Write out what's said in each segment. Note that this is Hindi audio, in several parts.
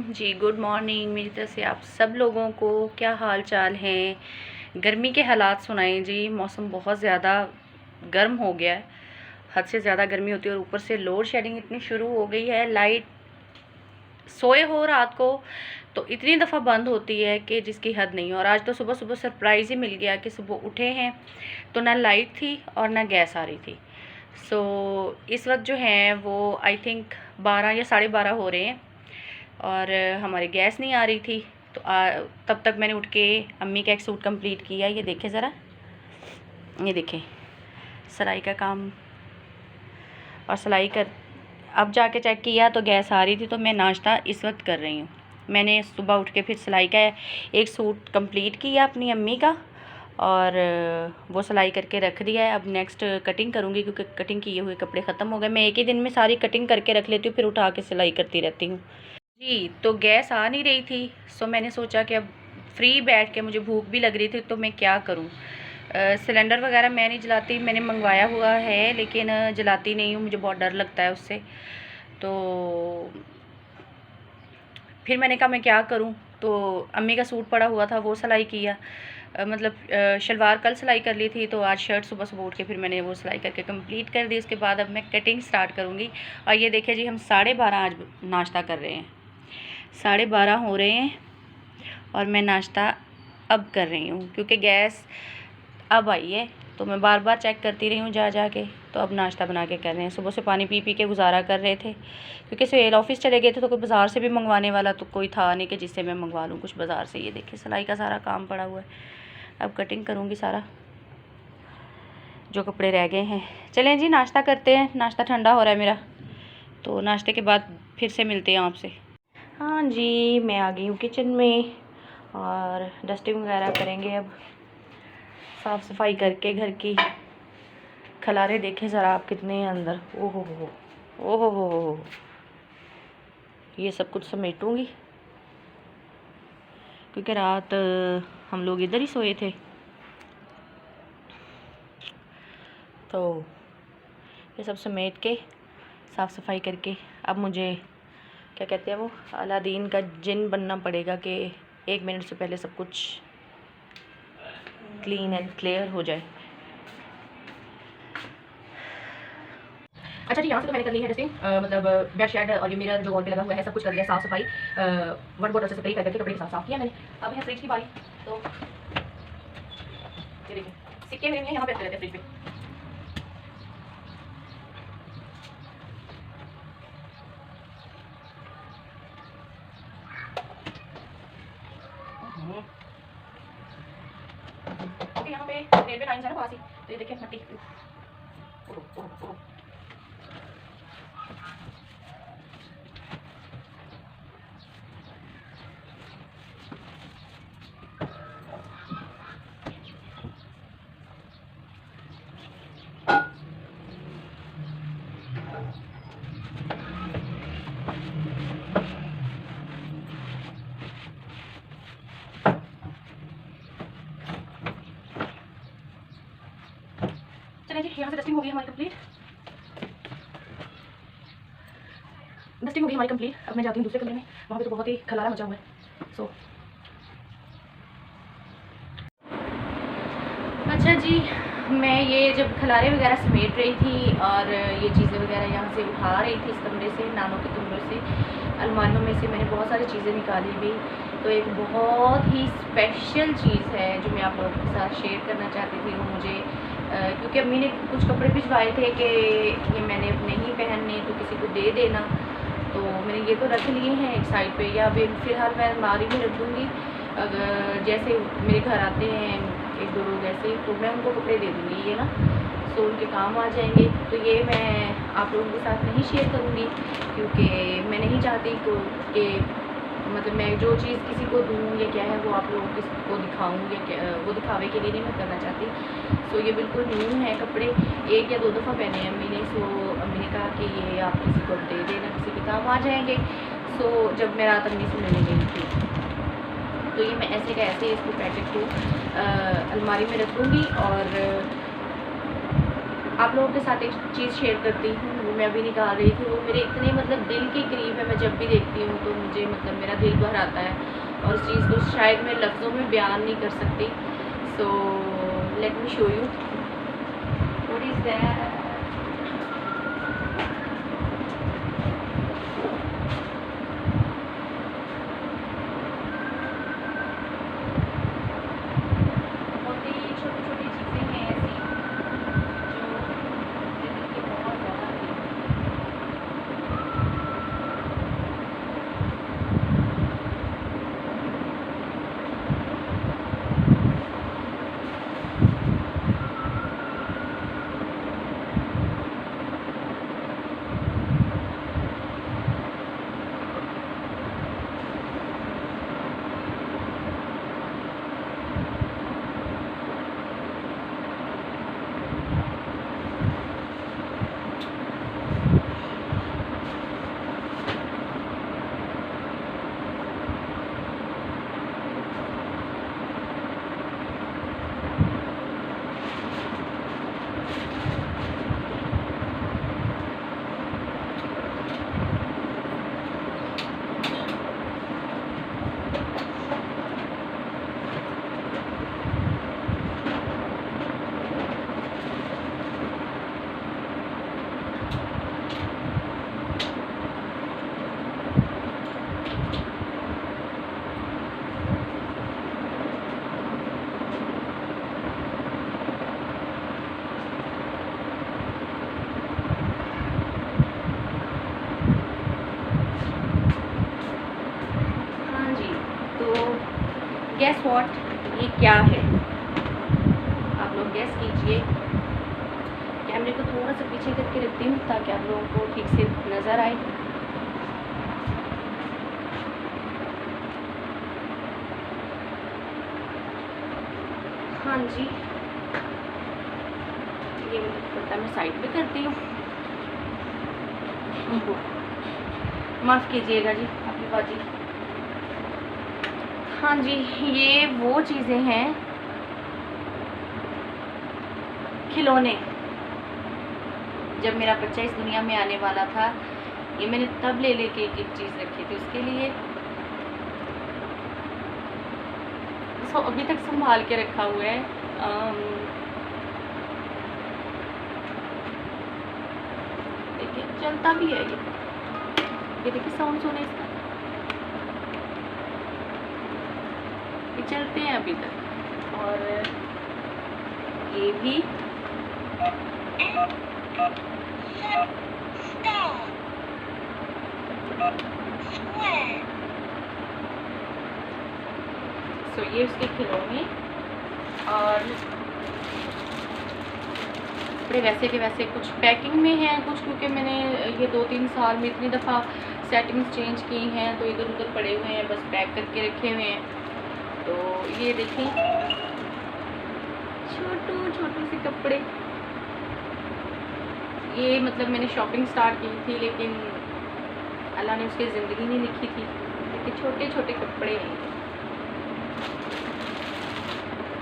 जी। गुड मॉर्निंग मेरी तरफ से आप सब लोगों को। क्या हाल चाल हैं? गर्मी के हालात सुनाएं जी। मौसम बहुत ज़्यादा गर्म हो गया है, हद से ज़्यादा गर्मी होती है और ऊपर से लोड शेडिंग इतनी शुरू हो गई है। लाइट सोए हो रात को तो इतनी दफ़ा बंद होती है कि जिसकी हद नहीं। और आज तो सुबह सुबह सरप्राइज़ ही मिल गया कि सुबह उठे हैं तो ना लाइट थी और ना गैस आ रही थी। इस वक्त जो है वो आई थिंक 12 या 12:30 हो रहे हैं और हमारी गैस नहीं आ रही थी। तो तब तक मैंने उठ के अम्मी का एक सूट कंप्लीट किया। ये देखें ज़रा, ये देखें सिलाई का काम। और सिलाई कर अब जाके चेक किया तो गैस आ रही थी। तो मैं नाश्ता इस वक्त कर रही हूँ। मैंने सुबह उठ के फिर सिलाई का एक सूट कंप्लीट किया अपनी अम्मी का और वो सिलाई करके रख दिया है। अब नेक्स्ट कटिंग करूँगी क्योंकि कटिंग किए हुए कपड़े ख़त्म हो गए। मैं एक ही दिन में सारी कटिंग करके रख लेती हूँ, फिर उठा के सिलाई करती रहती हूँ जी। तो गैस आ नहीं रही थी, सो मैंने सोचा कि अब फ्री बैठ के, मुझे भूख भी लग रही थी तो मैं क्या करूं। सिलेंडर वगैरह मैं नहीं जलाती, मैंने मंगवाया हुआ है लेकिन जलाती नहीं हूँ, मुझे बहुत डर लगता है उससे। तो फिर मैंने कहा मैं क्या करूं। तो अम्मी का सूट पड़ा हुआ था वो सिलाई किया। शलवार कल सिलाई कर ली थी तो आज शर्ट सुबह सुबह उठ के फिर मैंने वो सिलाई करके कंप्लीट कर दी। उसके बाद अब मैं कटिंग स्टार्ट करूँगी। और ये देखिए जी, हम 12:30 आज नाश्ता कर रहे हैं। 12:30 हो रहे हैं और मैं नाश्ता अब कर रही हूँ क्योंकि गैस अब आई है। तो मैं बार बार चेक करती रही हूँ जा के। तो अब नाश्ता बना के कर रहे हैं। सुबह से पानी पी के गुजारा कर रहे थे क्योंकि सवेरे ऑफिस चले गए थे तो कोई बाज़ार से भी मंगवाने वाला तो कोई था नहीं कि जिससे मैं मंगवा लूँ कुछ बाज़ार से। ये देखिए सिलाई का सारा काम पड़ा हुआ है। अब कटिंग करूँगी सारा जो कपड़े रह गए हैं। चलें जी नाश्ता करते हैं। नाश्ता ठंडा हो रहा है मेरा, तो नाश्ते के बाद फिर से मिलते हैं आपसे। हाँ जी, मैं आ गई हूँ किचन में और डस्टिंग वगैरह करेंगे। अब साफ़ सफाई करके घर की। खलारे देखें ज़रा आप कितने हैं अंदर। ओहो हो, ये सब कुछ समेटूँगी क्योंकि रात हम लोग इधर ही सोए थे। तो ये सब समेट के साफ़ सफाई करके अब मुझे क्या कहते हैं वो अलादीन का जिन बनना पड़ेगा कि 1 मिनट से पहले सब कुछ क्लीन एंड क्लियर हो जाए। अच्छा जी, यहाँ से तो मैंने कर ली है डस्टिंग, मतलब बेड शेड और ये मिरर जो वॉल पे लगा हुआ है सब कुछ कर दिया साफ़ सफाई। वाटर बॉटल से स्प्रे करके कपड़े के साथ साफ़ किया मैंने। अब है फ्रिज की बारी। तो ये देखिए सिक्के मेरे यहाँ पे रखते रहते हैं फ्रिज पे। यहाँ पे रेलवे लाइन है ना पास ही, तो ये देखिए मट्टी। चलिए जी, यहाँ से डस्टिंग हो गई हमारी कंप्लीट। डस्टिंग हो गई हमारी कंप्लीट। अब मैं जाती हूँ दूसरे कमरे में, वहाँ पे तो बहुत ही खलारा मचा हुआ है। अच्छा जी, मैं ये जब खलारे वगैरह समेट रही थी और ये चीज़ें वगैरह यहाँ से उठा रही थी इस कमरे से, नानों के कमरे से, अलमारियों में से मैंने बहुत सारी चीज़ें निकाली भी। तो एक बहुत ही स्पेशल चीज़ है जो मैं आप लोगों के साथ शेयर करना चाहती थी। वो मुझे क्योंकि अम्मी ने कुछ कपड़े भिजवाए थे कि ये मैंने अब नहीं पहनने तो किसी को दे देना। तो मैंने ये तो रख लिए हैं एक साइड पे, या फ़िलहाल मैं अलमारी में रख दूँगी। अगर जैसे मेरे घर आते हैं 1-2 लोग ऐसे, तो मैं उनको कपड़े दे दूँगी ये ना, सो उनके काम आ जाएंगे। तो ये मैं आप लोगों के साथ नहीं शेयर करूँगी क्योंकि मैं नहीं चाहती कि मतलब मैं जो चीज़ किसी को दूँ या क्या है वो आप लोगों को दिखाऊँ या क्या, वो दिखावे के लिए नहीं मैं करना चाहती। सो ये बिल्कुल न्यू है कपड़े, 1 या 2 दफ़ा पहने हैं अम्मी ने। सो अम्मी ने कहा कि ये आप किसी को दे देना, किसी के काम आ जाएंगे। सो जब मैं रात अम्मी से मिलने गई थी तो ये मैं ऐसे का ऐसे इसको पैकेट को अलमारी में रख दूँगी और आप लोगों के साथ एक चीज़ शेयर करती हूँ, वो मैं अभी निकाल रही थी। वो मेरे इतने मतलब दिल के करीब है, मैं जब भी देखती हूँ तो मुझे मतलब मेरा दिल भर आता है, और उस चीज़ को शायद मैं लफ्ज़ों में बयान नहीं कर सकती। So let me show you what is that. Guess what, ये क्या है? आप लोग गेस कीजिए। कैमरे को थोड़ा सा पीछे करके रखती हूँ ताकि आप लोगों को ठीक से नज़र आए। हाँ जी, ये पता मैं साइड पे करती हूँ, माफ़ कीजिएगा जी आपकी बाजी। हाँ जी, ये वो चीज़ें हैं, खिलौने। जब मेरा बच्चा इस दुनिया में आने वाला था, ये मैंने तब ले लेके एक एक चीज़ रखी थी उसके लिए। इसको अभी तक संभाल के रखा हुआ है। देखिए चलता भी है ये देखिए साउंड सुने इसका, ये चलते हैं अभी तक। और ये भी सो ये उसके खिलौने। और कपड़े वैसे के वैसे कुछ पैकिंग में हैं, कुछ क्योंकि मैंने ये 2-3 साल में इतनी दफ़ा सेटिंग्स चेंज की हैं तो इधर उधर पड़े हुए हैं, बस पैक करके रखे हुए हैं। तो ये देखिए छोटू से कपड़े, ये मतलब मैंने शॉपिंग स्टार्ट की थी लेकिन अल्लाह ने उसकी ज़िंदगी नहीं लिखी थी, लेकिन छोटे छोटे कपड़े हैं।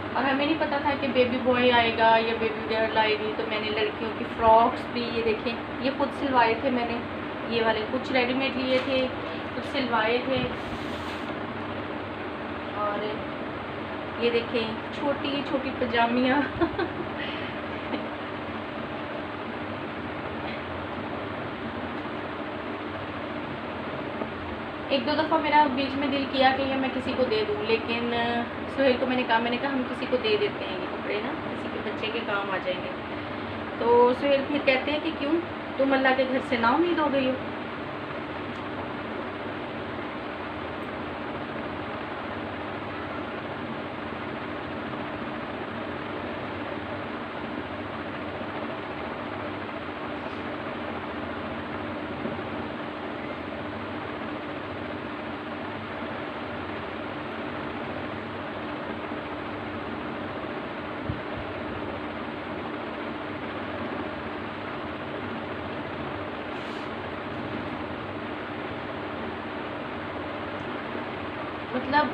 और हमें नहीं पता था कि बेबी बॉय आएगा या बेबी गर्ल आएगी, तो मैंने लड़कियों की फ्रॉक्स भी, ये देखें, ये खुद सिलवाए थे मैंने। ये वाले कुछ रेडीमेड लिए थे, कुछ सिलवाए थे। और ये देखें छोटी छोटी पजामियाँ एक दो दफ़ा मेरा बीच में दिल किया कि ये मैं किसी को दे दूँ, लेकिन सुहेल को मैंने कहा हम किसी को दे देते हैं ये कपड़े ना, किसी के बच्चे के काम आ जाएंगे। तो सुहेल फिर कहते हैं कि क्यों, तुम अल्लाह के घर से ना उम्मीद हो गई हो। मतलब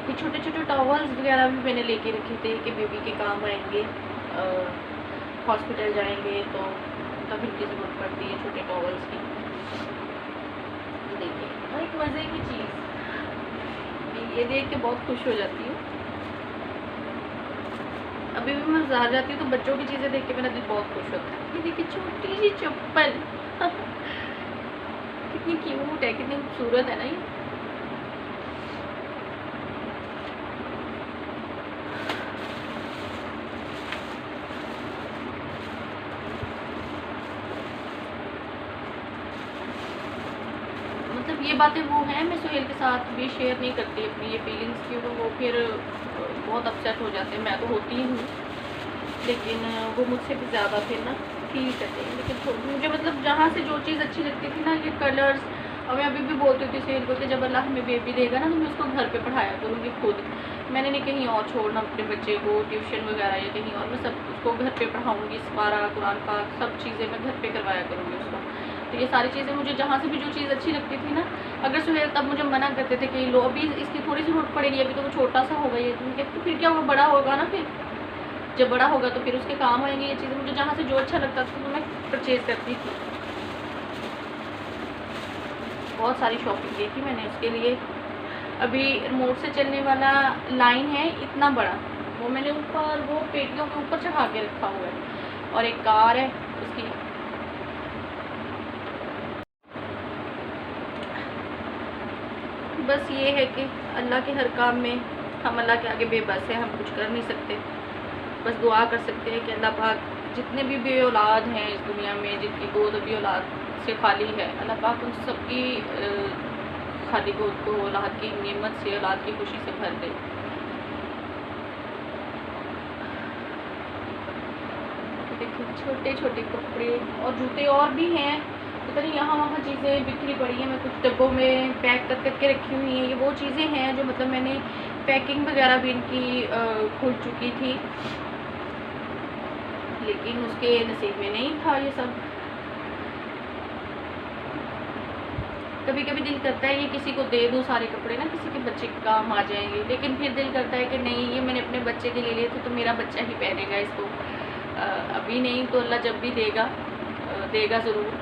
ये छोटे छोटे टॉवल्स वगैरह भी मैंने लेके रखे थे कि बेबी के काम आएंगे। हॉस्पिटल जाएंगे तो तब इनकी ज़रूरत पड़ती है छोटे टॉवल्स की। देखिए और एक मज़े की चीज़, ये देख के बहुत खुश हो जाती हूँ। अभी भी मैं बाजार जाती हूँ तो बच्चों की चीज़ें देख के मेरा दिल बहुत खुश होता है। ये देखिए छोटी सी चप्पल कितनी क्यूट है, कितनी खूबसूरत है ना ये। मतलब ये बातें वो हैं, मैं सोहेल के साथ भी शेयर नहीं करती अपनी ये फीलिंग्स, क्योंकि वो फिर बहुत अपसेट हो जाते हैं। मैं तो होती ही हूँ, लेकिन वो मुझसे भी ज़्यादा फिर ना फील करते हैं। लेकिन मुझे मतलब जहाँ से जो चीज़ अच्छी लगती थी ना, ये कलर्स, और मैं अभी भी बोलती थी सोहेल को कि जब अल्लाह हमें बेबी देगा ना तो मैं उसको घर पे पढ़ाया करूँगी खुद। मैंने नहीं कहीं और छोड़ना अपने बच्चे को ट्यूशन वगैरह या कहीं और, मैं सब उसको घर पे पढ़ाऊँगी। सवारा कुरान पाक सब चीज़ें मैं घर पे करवाया करूँगी उसको। तो ये सारी चीज़ें मुझे जहाँ से भी जो चीज़ अच्छी लगती थी ना, अगर सोहेल तब मुझे मना करते थे कि लो अभी इसकी थोड़ी सी ज़रूरत पड़ेगी, अभी तो वो छोटा सा होगा ये, तो फिर क्या वो बड़ा होगा ना, फिर जब बड़ा होगा तो फिर उसके काम आएंगे ये चीज़ें। मुझे जहाँ से जो अच्छा लगता था तो मैं परचेज़ करती थी। बहुत सारी शॉपिंग की थी मैंने उसके लिए। अभी रिमोट से चलने वाला लाइन है इतना बड़ा, वो मैंने ऊपर वो पेटियों के ऊपर चढ़ा के रखा हुआ है। और एक कार है उसकी। बस ये है कि अल्लाह के हर काम में हम अल्लाह के आगे बेबस है, हम कुछ कर नहीं सकते। बस दुआ कर सकते हैं कि अल्लाह पाक जितने भी औलाद हैं इस दुनिया में, जिनकी गोद अभी औलाद से खाली है, अल्लाह पाक उन सबकी खाली गोद को औलाद की नेमत से, औलाद की खुशी से भर दे। देखिए छोटे छोटे कपड़े और जूते और भी हैं, पता नहीं यहाँ वहाँ चीज़ें बिखरी पड़ी हैं। मैं कुछ डब्बों में पैक कर करके रखी हुई हैं। ये वो चीज़ें हैं जो मतलब मैंने पैकिंग वगैरह भी इनकी खुल चुकी थी, लेकिन उसके नसीब में नहीं था ये सब। कभी कभी दिल करता है ये किसी को दे दूँ सारे कपड़े ना, किसी के बच्चे के काम आ जाएंगे, लेकिन फिर दिल करता है कि नहीं, ये मैंने अपने बच्चे के लिए लिए थे तो मेरा बच्चा ही पहनेगा इसको। अभी नहीं तो अल्लाह जब भी देगा देगा ज़रूर।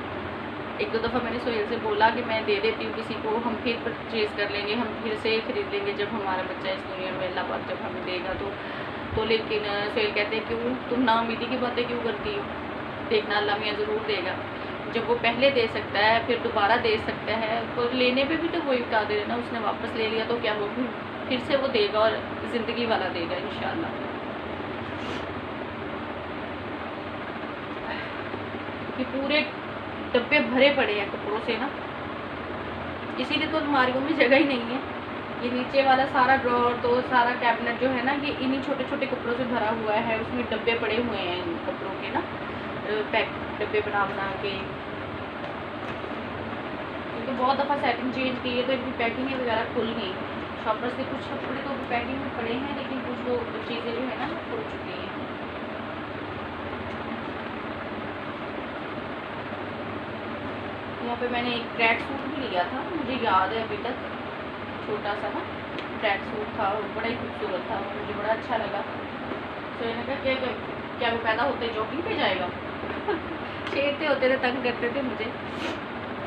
एक दो दफ़ा मैंने सोहेल से बोला कि मैं दे देती हूँ किसी को, हम फिर परचेज़ कर लेंगे, हम फिर से खरीद लेंगे जब हमारा बच्चा इस दुनिया में अल्लाह पाक जब हमें देगा तो लेकिन सोहेल कहते हैं क्यों तुम नाउमीदी की बातें क्यों करती हो, देखना अल्लाह मियाँ ज़रूर देगा। जब वो पहले दे सकता है फिर दोबारा दे सकता है, और लेने पे भी तो वही कादिर है ना। उसने वापस ले लिया तो क्या वो फिर से वो देगा, और ज़िंदगी वाला देगा इंशाअल्लाह। ये पूरे डब्बे भरे पड़े हैं कपड़ों से ना, इसीलिए तो अलमारियों में जगह ही नहीं है। ये नीचे वाला सारा ड्रॉर तो सारा कैबिनेट जो है ना, ये इन्हीं छोटे छोटे कपड़ों से भरा हुआ है। उसमें डब्बे पड़े हुए हैं इन कपड़ों के ना, पैक डब्बे बना के, क्योंकि बहुत दफ़ा सेटिंग चेंज की है तो इनकी पैकिंग वगैरह खुल गई। शॉपर्स के कुछ कपड़े तो पैकिंग में पड़े हैं, लेकिन कुछ वो चीज़ें जो है ना खुल चुकी हैं। यहाँ पे मैंने एक ट्रैक सूट भी लिया था, मुझे याद है अभी तक, छोटा सा ना ट्रैक सूट था, बड़ा ही खूबसूरत था, मुझे बड़ा अच्छा लगा। तो मैंने कहा क्या वो पैदा होते जॉगिंग पे जाएगा छेड़ते होते थे, तंग करते थे मुझे।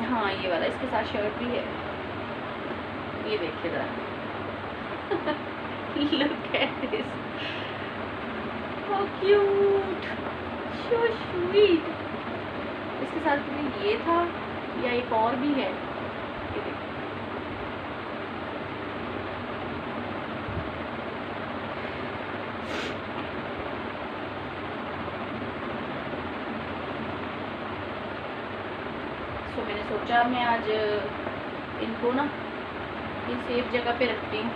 हाँ ये वाला, इसके साथ शर्ट भी है, ये देखिए ज़रा look at this, how cute, so sweet. इसके साथ में ये था या एक और भी है, ये देखिए। तो मैंने सोचा मैं आज इनको ना एक सेफ जगह पे रखती हूँ।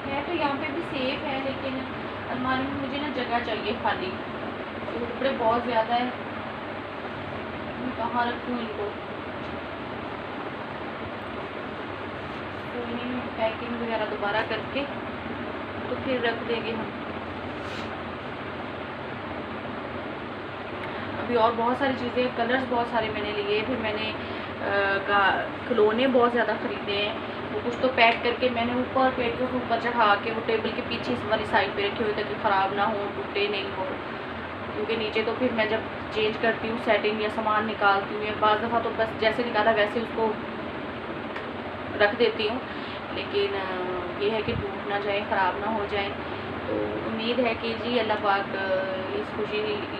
है तो यहाँ पे भी सेफ है, लेकिन अलमारी में मुझे ना जगह चाहिए खाली, तो कपड़े बहुत ज़्यादा है, कहाँ रखूँ इनको। तो इन्हें पैकिंग वगैरह दोबारा करके तो फिर रख देंगे हम। अभी और बहुत सारी चीज़ें, कलर्स बहुत सारे मैंने लिए, फिर मैंने खिलौने बहुत ज़्यादा ख़रीदे हैं। वो कुछ तो पैक करके मैंने ऊपर पेटियों के ऊपर चढ़ा के वो टेबल के पीछे इस वाली साइड पे रखे हुए ताकि ख़राब ना हो, टूटे नहीं हो। क्योंकि नीचे तो फिर मैं जब चेंज करती हूँ सेटिंग या सामान निकालती हूँ, या बाज़ दफ़ा तो बस जैसे निकाला वैसे उसको रख देती हूँ, लेकिन ये है कि टूट ना जाए, ख़राब ना हो जाए। तो उम्मीद है कि जी अल्लाह पाक इस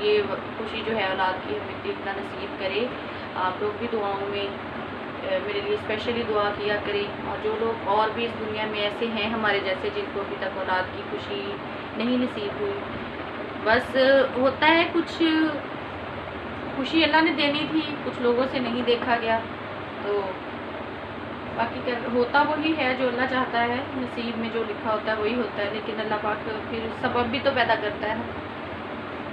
ये खुशी जो है औलाद की हमें देखना नसीब करे। आप लोग भी दुआओं में मेरे लिए स्पेशली दुआ किया करें, और जो लोग और भी इस दुनिया में ऐसे हैं हमारे जैसे जिनको अभी तक औलाद की खुशी नहीं नसीब हुई, बस होता है कुछ खुशी अल्लाह ने देनी थी, कुछ लोगों से नहीं देखा गया, तो बाकी क्या होता वही है जो अल्लाह चाहता है, नसीब में जो लिखा होता है वही होता है, लेकिन अल्लाह पाक फिर सबब भी तो पैदा करता है।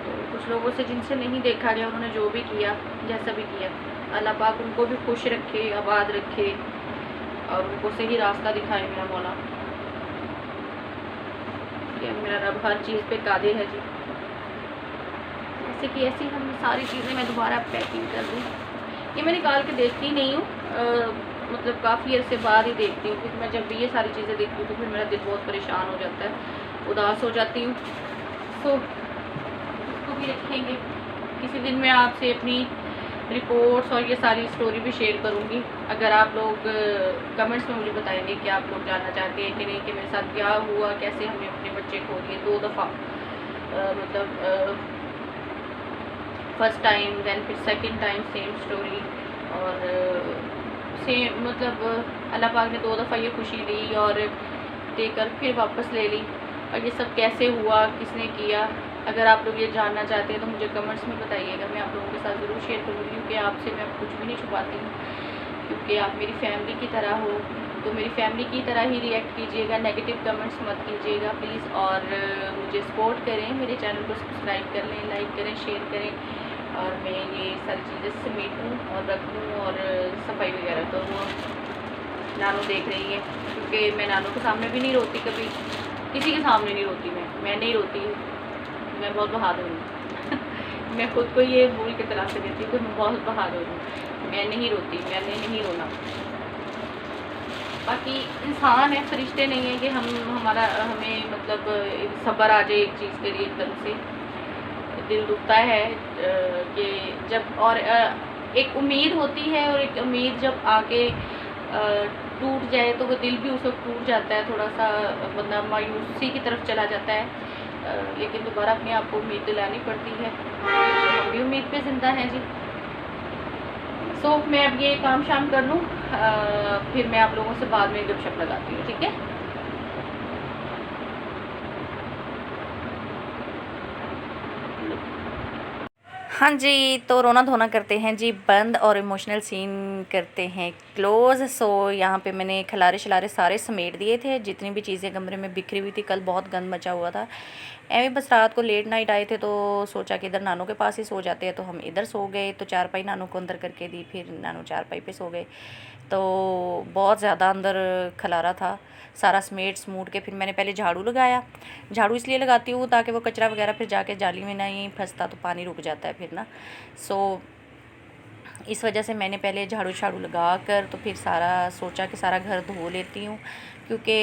तो कुछ लोगों से जिनसे नहीं देखा गया, उन्होंने जो भी किया, जैसा भी किया, अल्लाह पाक उनको भी खुश रखे, आबाद रखे, और उनको सही रास्ता दिखाए मेरा मौला। कि मेरा रब हर चीज़ पे कादिर है जी। ऐसे कि ऐसी हम सारी चीज़ें मैं दोबारा पैकिंग कर दूँ, ये मैं निकाल के देखती नहीं हूँ, मतलब काफ़ी अरसे बाद ही देखती हूँ, क्योंकि मैं जब भी ये सारी चीज़ें देखती हूँ तो फिर मेरा दिल बहुत परेशान हो जाता है, उदास हो जाती हूँ। तो उसको भी रखेंगे, किसी दिन मैं आपसे अपनी रिपोर्ट्स और ये सारी स्टोरी भी शेयर करूँगी। अगर आप लोग कमेंट्स में मुझे बताएंगे कि आप लोग जानना चाहते हैं कि नहीं, कि मेरे साथ क्या हुआ, कैसे हमने अपने बच्चे खो दिए 2 दफ़ा, मतलब फर्स्ट टाइम, देन फिर सेकंड टाइम सेम स्टोरी, और सेम मतलब अल्लाह पाक ने 2 दफ़ा ये खुशी दी और देकर फिर वापस ले ली, और ये सब कैसे हुआ, किसने किया। अगर आप लोग ये जानना चाहते हैं तो मुझे कमेंट्स में बताइएगा, मैं आप लोगों के साथ ज़रूर शेयर करूँगी, क्योंकि आपसे मैं कुछ भी नहीं छुपाती हूँ, क्योंकि आप मेरी फैमिली की तरह हो, तो मेरी फैमिली की तरह ही रिएक्ट कीजिएगा, नेगेटिव कमेंट्स मत कीजिएगा प्लीज़, और मुझे सपोर्ट करें, मेरे चैनल को सब्सक्राइब कर लें, लाइक करें, शेयर करें, और मैं ये सारी चीज़ें समेटूँ और रखूँ, और सफाई वगैरह करूँ। नानू देख रही है, क्योंकि मैं नानू के सामने भी नहीं रोती, कभी किसी के सामने नहीं रोती, मैं नहीं रोती, मैं बहुत बहादुर हूँ मैं खुद को ये बोल के तलाश देती हूँ कि मैं बहुत बहादुर हूँ, मैं नहीं रोती, मैंने नहीं रोना। बाकी इंसान है, फरिश्ते नहीं है कि हमें मतलब सब्र आ जाए एक चीज़ के लिए एकदम से, दिल दुखता है कि जब, और एक उम्मीद होती है, और एक उम्मीद जब आके टूट जाए तो वो दिल भी उस वक्त टूट जाता है, थोड़ा सा बंदा मायूसी की तरफ चला जाता है, लेकिन दोबारा अपने आप को उम्मीद दिलानी पड़ती है, हम भी उम्मीद पे ज़िंदा हैं जी। सो मैं अब ये काम शाम कर लूँ, फिर मैं आप लोगों से बाद में गपशप लगाती हूँ, ठीक है। हाँ जी, तो रोना धोना करते हैं जी बंद, और इमोशनल सीन करते हैं क्लोज़। सो यहाँ पे मैंने खलारे शलारे सारे समेट दिए थे, जितनी भी चीज़ें कमरे में बिखरी हुई थी, कल बहुत गंद मचा हुआ था। एवं बस रात को लेट नाइट आए थे, तो सोचा कि इधर नानू के पास ही सो जाते हैं, तो हम इधर सो गए, तो चारपाई नानू को अंदर करके दी, फिर नानू चारपाई पे सो गए, तो बहुत ज़्यादा अंदर खलारा था। सारा समेट समूट के फिर मैंने पहले झाड़ू लगाया, झाड़ू इसलिए लगाती हूँ ताकि वो कचरा वगैरह फिर जाके जाली में नहीं फंसता, तो पानी रुक जाता है फिर ना। सो इस वजह से मैंने पहले झाड़ू झाड़ू लगा कर तो फिर सारा सोचा कि सारा घर धो लेती हूँ, क्योंकि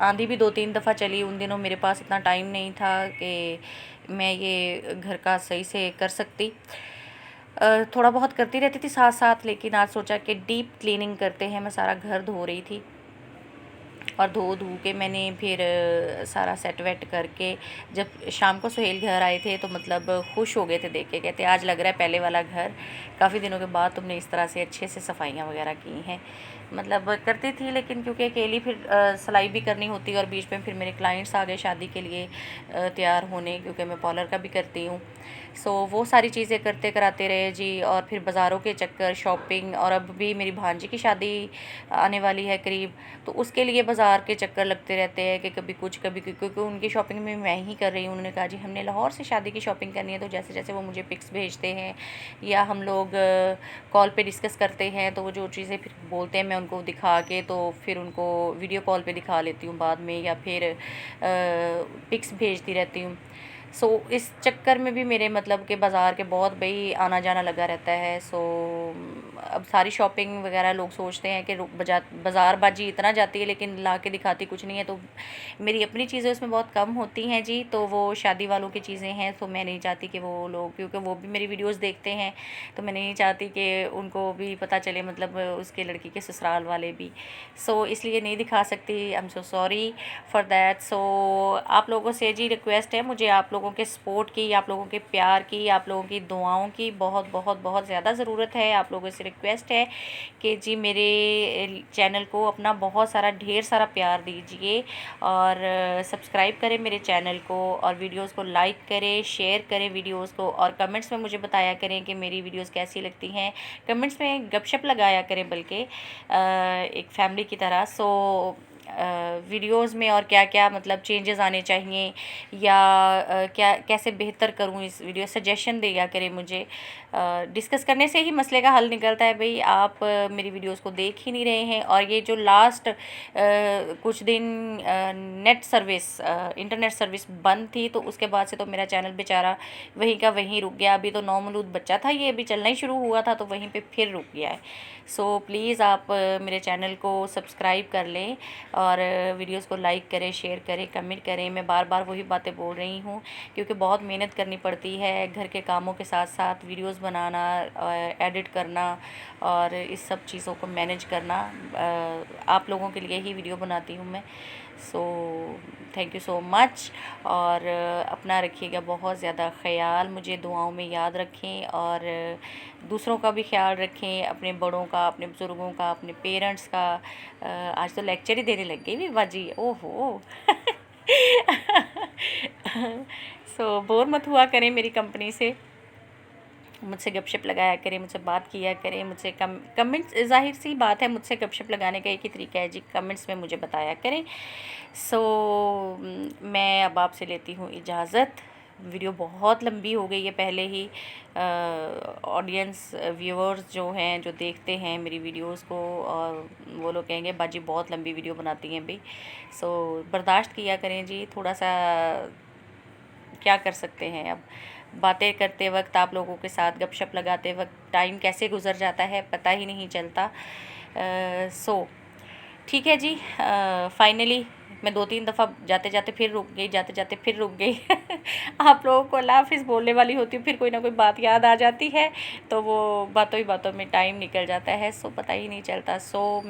आंधी भी 2-3 दफ़ा चली, उन दिनों मेरे पास इतना टाइम नहीं था कि मैं ये घर का सही से कर सकती। थोड़ा बहुत करती रहती थी साथ साथ, लेकिन आज सोचा कि डीप क्लीनिंग करते हैं। मैं सारा घर धो रही थी, और धो के मैंने फिर सारा सेट वेट करके, जब शाम को सुहेल घर आए थे तो मतलब खुश हो गए थे देख के, कहते आज लग रहा है पहले वाला घर, काफ़ी दिनों के बाद तुमने इस तरह से अच्छे से सफाइयाँ वगैरह की हैं। मतलब करती थी, लेकिन क्योंकि अकेली फिर सिलाई भी करनी होती, और बीच में फिर मेरे क्लाइंट्स आ गए शादी के लिए तैयार होने, क्योंकि मैं पार्लर का भी करती हूँ। सो वो सारी चीज़ें करते कराते रहे जी, और फिर बाज़ारों के चक्कर, शॉपिंग, और अब भी मेरी भांजी की शादी आने वाली है करीब, तो उसके लिए बाज़ार के चक्कर लगते रहते हैं कि कभी कुछ कभी, क्योंकि उनकी शॉपिंग में मैं ही कर रही हूँ। उन्होंने कहा जी हमने लाहौर से शादी की शॉपिंग करनी है, तो जैसे जैसे वो मुझे पिक्स भेजते हैं या हम लोग कॉल पे डिस्कस करते हैं, तो वो जो चीज़ें फिर बोलते हैं मैं उनको दिखा के, तो फिर उनको वीडियो कॉल पे दिखा लेती हूँ बाद में, या फिर पिक्स भेजती रहती हूँ। सो इस चक्कर में भी मेरे मतलब के बाज़ार के बहुत भाई आना जाना लगा रहता है। सो अब सारी शॉपिंग वगैरह लोग सोचते हैं कि बाज़ारबाजी इतना जाती है लेकिन ला के दिखाती कुछ नहीं है। तो मेरी अपनी चीज़ें उसमें बहुत कम होती हैं जी, तो वो शादी वालों की चीज़ें हैं, तो मैं नहीं चाहती कि वो लोग, क्योंकि वो भी मेरी वीडियोस देखते हैं, तो मैं नहीं चाहती कि उनको भी पता चले, मतलब उसके लड़की के ससुराल वाले भी। सो इसलिए नहीं दिखा सकती। I am so sorry for that. So आप लोगों से जी रिक्वेस्ट है, मुझे आप लोगों के सपोर्ट की, आप लोगों के प्यार की, आप लोगों की दुआओं की बहुत बहुत बहुत ज़्यादा ज़रूरत है। आप लोगों से रिक्वेस्ट है कि जी मेरे चैनल को अपना बहुत सारा ढेर सारा प्यार दीजिए और सब्सक्राइब करें मेरे चैनल को, और वीडियोस को लाइक करें, शेयर करें वीडियोस को, और कमेंट्स में मुझे बताया करें कि मेरी वीडियोस कैसी लगती हैं। कमेंट्स में गपशप लगाया करें, बल्कि एक फैमिली की तरह। सो वीडियोस में और क्या क्या मतलब चेंजेस आने चाहिए, या क्या कैसे बेहतर करूँ इस वीडियो, सजेशन दिया करें मुझे। डिस्कस करने से ही मसले का हल निकलता है। भाई आप मेरी वीडियोस को देख ही नहीं रहे हैं, और ये जो लास्ट कुछ दिन नेट सर्विस इंटरनेट सर्विस बंद थी, तो उसके बाद से तो मेरा चैनल बेचारा वहीं का वहीं रुक गया। अभी तो नौमलूद बच्चा था, ये अभी चलना ही शुरू हुआ था, तो वहीं पे फिर रुक गया है। सो प्लीज़ आप मेरे चैनल को सब्सक्राइब कर लें, और वीडियोस को लाइक करें, शेयर करें, कमेंट करें। मैं बार बार वही बातें बोल रही हूँ, क्योंकि बहुत मेहनत करनी पड़ती है घर के कामों के साथ साथ, वीडियोस बनाना, एडिट करना, और इस सब चीज़ों को मैनेज करना। आप लोगों के लिए ही वीडियो बनाती हूँ मैं। So thank you so much, और अपना रखिएगा बहुत ज़्यादा ख्याल, मुझे दुआओं में याद रखें, और दूसरों का भी ख्याल रखें, अपने बड़ों का, अपने बुज़ुर्गों का, अपने पेरेंट्स का। आज तो लेक्चर ही देने लग गई भी बाजी, ओहो। सो बोर मत हुआ करें मेरी कंपनी से, मुझसे गपशप लगाया करें, मुझसे बात किया करें, मुझसे कमेंट्स, ज़ाहिर सी बात है मुझसे गपशप लगाने का एक ही तरीका है जी, कमेंट्स में मुझे बताया करें। सो मैं अब आपसे लेती हूँ इजाज़त। वीडियो बहुत लंबी हो गई है पहले ही। ऑडियंस व्यूअर्स जो हैं, जो देखते हैं मेरी वीडियोस को, और वो लोग कहेंगे बाजी बहुत लंबी वीडियो बनाती हैं भाई। सो बर्दाश्त किया करें जी, थोड़ा सा क्या कर सकते हैं। अब बातें करते वक्त, आप लोगों के साथ गपशप लगाते वक्त टाइम कैसे गुजर जाता है पता ही नहीं चलता। सो ठीक है जी। फाइनली मैं 2-3 दफ़ा जाते जाते फिर रुक गई, जाते जाते फिर रुक गई। आप लोगों को अल्लाह हाफ़िज़ बोलने वाली होती हूँ, फिर कोई ना कोई बात याद आ जाती है, तो वो बातों ही बातों में टाइम निकल जाता है, सो पता ही नहीं चलता। सो